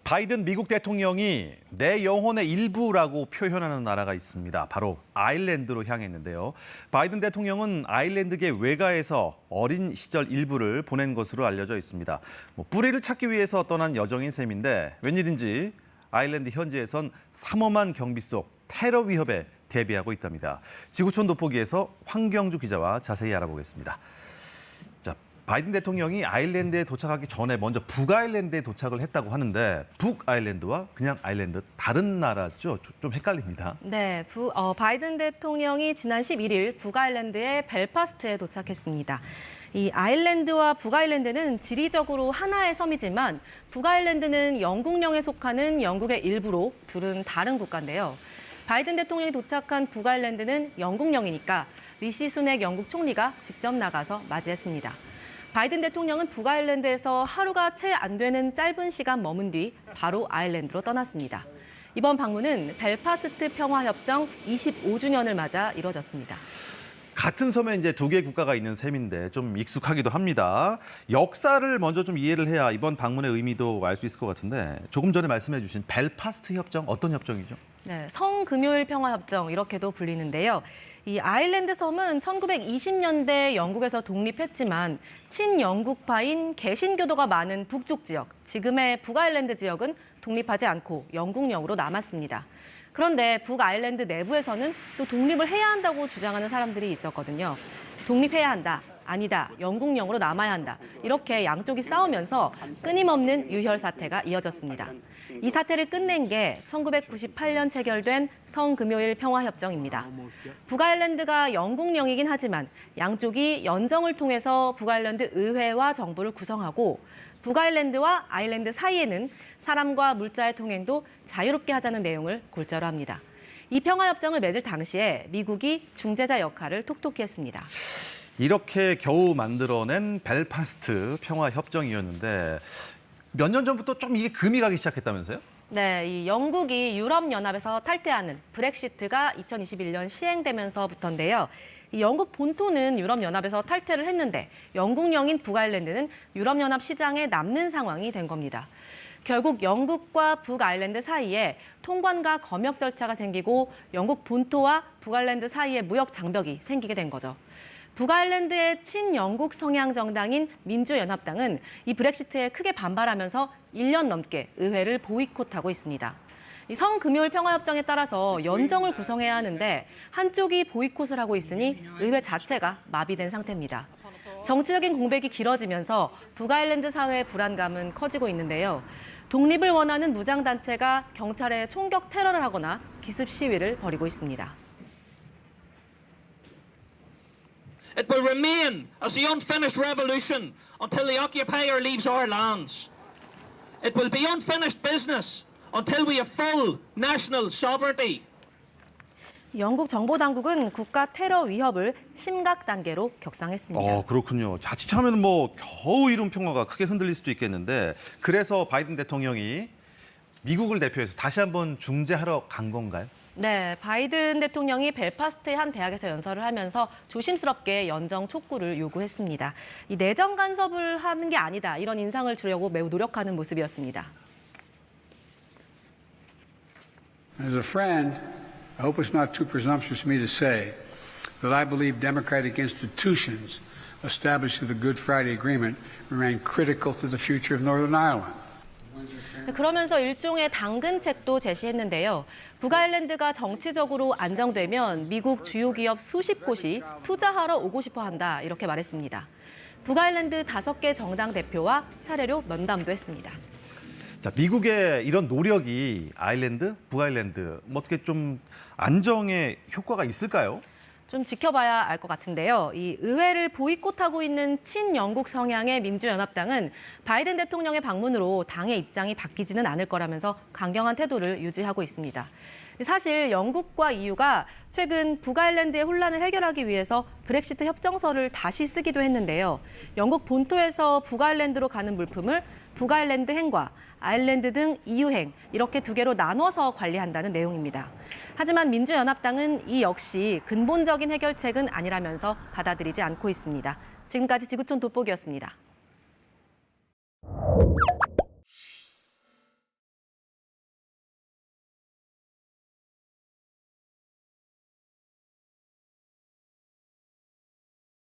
바이든 미국 대통령이 내 영혼의 일부라고 표현하는 나라가 있습니다. 바로 아일랜드로 향했는데요. 바이든 대통령은 아일랜드계 외가에서 어린 시절 일부를 보낸 것으로 알려져 있습니다. 뿌리를 찾기 위해서 떠난 여정인 셈인데 웬일인지 아일랜드 현지에선 삼엄한 경비 속 테러 위협에 대비하고 있답니다. 지구촌 돋보기에서 황경주 기자와 자세히 알아보겠습니다. 바이든 대통령이 아일랜드에 도착하기 전에 먼저 북아일랜드에 도착을 했다고 하는데 북아일랜드와 그냥 아일랜드 다른 나라죠? 좀 헷갈립니다. 네, 바이든 대통령이 지난 11일 북아일랜드의 벨파스트에 도착했습니다. 이 아일랜드와 북아일랜드는 지리적으로 하나의 섬이지만 북아일랜드는 영국령에 속하는 영국의 일부로 둘은 다른 국가인데요. 바이든 대통령이 도착한 북아일랜드는 영국령이니까 리시 수넥 영국 총리가 직접 나가서 맞이했습니다. 바이든 대통령은 북아일랜드에서 하루가 채 안 되는 짧은 시간 머문 뒤 바로 아일랜드로 떠났습니다. 이번 방문은 벨파스트 평화협정 25주년을 맞아 이뤄졌습니다. 같은 섬에 이제 두 개의 국가가 있는 셈인데 좀 익숙하기도 합니다. 역사를 먼저 좀 이해를 해야 이번 방문의 의미도 알 수 있을 것 같은데 조금 전에 말씀해 주신 벨파스트 협정 어떤 협정이죠? 네, 성금요일 평화협정 이렇게도 불리는데요. 이 아일랜드 섬은 1920년대 영국에서 독립했지만 친영국파인 개신교도가 많은 북쪽 지역, 지금의 북아일랜드 지역은 독립하지 않고 영국령으로 남았습니다. 그런데 북아일랜드 내부에서는 또 독립을 해야 한다고 주장하는 사람들이 있었거든요. 독립해야 한다, 아니다, 영국령으로 남아야 한다. 이렇게 양쪽이 싸우면서 끊임없는 유혈 사태가 이어졌습니다. 이 사태를 끝낸 게 1998년 체결된 성금요일 평화협정입니다. 북아일랜드가 영국령이긴 하지만 양쪽이 연정을 통해서 북아일랜드 의회와 정부를 구성하고 북아일랜드와 아일랜드 사이에는 사람과 물자의 통행도 자유롭게 하자는 내용을 골자로 합니다. 이 평화협정을 맺을 당시에 미국이 중재자 역할을 톡톡히 했습니다. 이렇게 겨우 만들어낸 벨파스트 평화협정이었는데 몇 년 전부터 좀 이게 금이 가기 시작했다면서요? 네, 이 영국이 유럽연합에서 탈퇴하는 브렉시트가 2021년 시행되면서부터인데요. 이 영국 본토는 유럽연합에서 탈퇴를 했는데 영국령인 북아일랜드는 유럽연합 시장에 남는 상황이 된 겁니다. 결국 영국과 북아일랜드 사이에 통관과 검역 절차가 생기고 영국 본토와 북아일랜드 사이에 무역 장벽이 생기게 된 거죠. 북아일랜드의 친영국 성향 정당인 민주연합당은 이 브렉시트에 크게 반발하면서 1년 넘게 의회를 보이콧하고 있습니다. 이 성금요일 평화협정에 따라서 연정을 구성해야 하는데 한쪽이 보이콧을 하고 있으니 의회 자체가 마비된 상태입니다. 정치적인 공백이 길어지면서 북아일랜드 사회의 불안감은 커지고 있는데요. 독립을 원하는 무장단체가 경찰에 총격 테러를 하거나 기습 시위를 벌이고 있습니다. It will remain as the unfinished revolution until the occupier leaves our lands. It will be unfinished business until we have full national sovereignty. 영국 정보당국은 국가 테러 위협을 심각 단계로 격상했습니다. 그렇군요. 자칫하면 겨우 이룬 평화가 크게 흔들릴 수도 있겠는데 그래서 바이든 대통령이 미국을 대표해서 다시 한번 중재하러 간 건가요? 네, 바이든 대통령이 벨파스트의 한 대학에서 연설을 하면서 조심스럽게 연정 촉구를 요구했습니다. 이 내정 간섭을 하는 게 아니다, 이런 인상을 주려고 매우 노력하는 모습이었습니다. As a friend, I hope it's not too presumptuous for me to say that I believe democratic institutions established through the Good Friday Agreement remain critical to the future of Northern Ireland. 그러면서 일종의 당근책도 제시했는데요. 북아일랜드가 정치적으로 안정되면 미국 주요 기업 수십 곳이 투자하러 오고 싶어 한다, 이렇게 말했습니다. 북아일랜드 5개 정당 대표와 차례로 면담도 했습니다. 자, 미국의 이런 노력이 아일랜드, 북아일랜드 어떻게 좀 안정에 효과가 있을까요? 좀 지켜봐야 알 것 같은데요. 이 의회를 보이콧하고 있는 친영국 성향의 민주연합당은 바이든 대통령의 방문으로 당의 입장이 바뀌지는 않을 거라면서 강경한 태도를 유지하고 있습니다. 사실 영국과 EU가 최근 북아일랜드의 혼란을 해결하기 위해서 브렉시트 협정서를 다시 쓰기도 했는데요. 영국 본토에서 북아일랜드로 가는 물품을 북아일랜드행과 아일랜드 등 EU행 이렇게 두 개로 나눠서 관리한다는 내용입니다. 하지만 민주연합당은 이 역시 근본적인 해결책은 아니라면서 받아들이지 않고 있습니다. 지금까지 지구촌 돋보기였습니다.